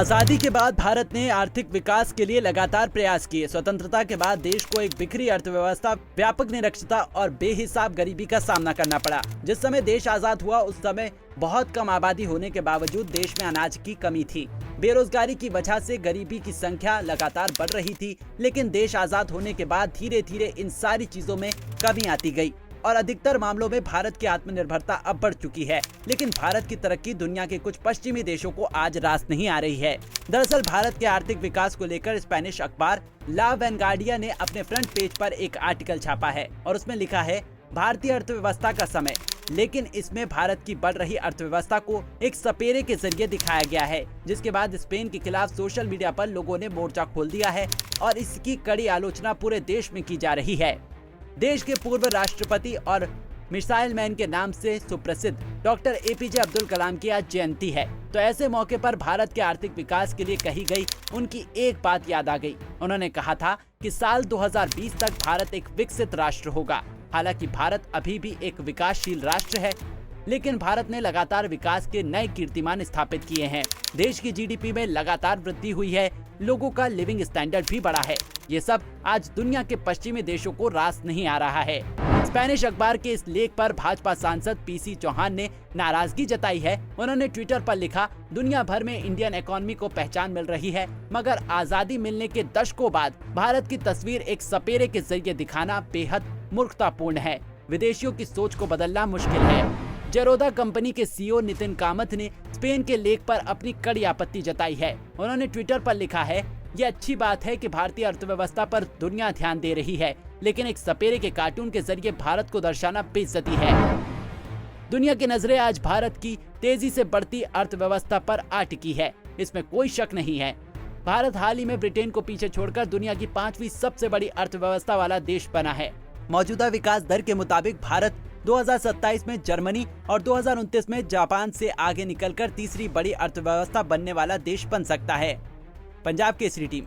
आजादी के बाद भारत ने आर्थिक विकास के लिए लगातार प्रयास किए। स्वतंत्रता के बाद देश को एक बिखरी अर्थव्यवस्था, व्यापक निरक्षरता और बेहिसाब गरीबी का सामना करना पड़ा। जिस समय देश आजाद हुआ उस समय बहुत कम आबादी होने के बावजूद देश में अनाज की कमी थी। बेरोजगारी की वजह से गरीबी की संख्या लगातार बढ़ रही थी। लेकिन देश आजाद होने के बाद धीरे धीरे इन सारी चीजों में कमी आती गई और अधिकतर मामलों में भारत की आत्मनिर्भरता अब बढ़ चुकी है। लेकिन भारत की तरक्की दुनिया के कुछ पश्चिमी देशों को आज रास नहीं आ रही है। दरअसल भारत के आर्थिक विकास को लेकर स्पेनिश अखबार ला वैनगार्डिया ने अपने फ्रंट पेज पर एक आर्टिकल छापा है और उसमें लिखा है, भारतीय अर्थव्यवस्था का समय। लेकिन इसमें भारत की बढ़ रही अर्थव्यवस्था को एक सपेरे के जरिए दिखाया गया है, जिसके बाद स्पेन के खिलाफ सोशल मीडिया पर लोगों ने मोर्चा खोल दिया है और इसकी कड़ी आलोचना पूरे देश में की जा रही है। देश के पूर्व राष्ट्रपति और मिसाइल मैन के नाम से सुप्रसिद्ध डॉक्टर एपीजे अब्दुल कलाम की आज जयंती है। तो ऐसे मौके पर भारत के आर्थिक विकास के लिए कही गई उनकी एक बात याद आ गई। उन्होंने कहा था कि साल 2020 तक भारत एक विकसित राष्ट्र होगा। हालांकि भारत अभी भी एक विकासशील राष्ट्र है, लेकिन भारत ने लगातार विकास के नए कीर्तिमान स्थापित किए हैं। देश की जीडीपी में लगातार वृद्धि हुई है, लोगों का लिविंग स्टैंडर्ड भी बढ़ा है। ये सब आज दुनिया के पश्चिमी देशों को रास नहीं आ रहा है। स्पेनिश अखबार के इस लेख पर भाजपा सांसद पीसी चौहान ने नाराजगी जताई है। उन्होंने ट्विटर पर लिखा, दुनिया भर में इंडियन इकोनॉमी को पहचान मिल रही है, मगर आजादी मिलने के दशकों बाद भारत की तस्वीर एक सपेरे के जरिए दिखाना बेहद मूर्खतापूर्ण है। विदेशियों की सोच को बदलना मुश्किल है। जेरोदा कंपनी के सीईओ नितिन कामत ने स्पेन के लेख पर अपनी कड़ी आपत्ति जताई है। उन्होंने ट्विटर पर लिखा है, ये अच्छी बात है कि भारतीय अर्थव्यवस्था पर दुनिया ध्यान दे रही है, लेकिन एक सपेरे के कार्टून के जरिए भारत को दर्शाना बेइज्जती है। दुनिया की नजरें आज भारत की तेजी से बढ़ती अर्थव्यवस्था पर आ टिकी है, इसमें कोई शक नहीं है। भारत हाल ही में ब्रिटेन को पीछे छोड़कर दुनिया की 5वीं सबसे बड़ी अर्थव्यवस्था वाला देश बना है। मौजूदा विकास दर के मुताबिक भारत 2027 में जर्मनी और 2029 में जापान से आगे निकलकर तीसरी बड़ी अर्थव्यवस्था बनने वाला देश बन सकता है। पंजाब केसरी टीम।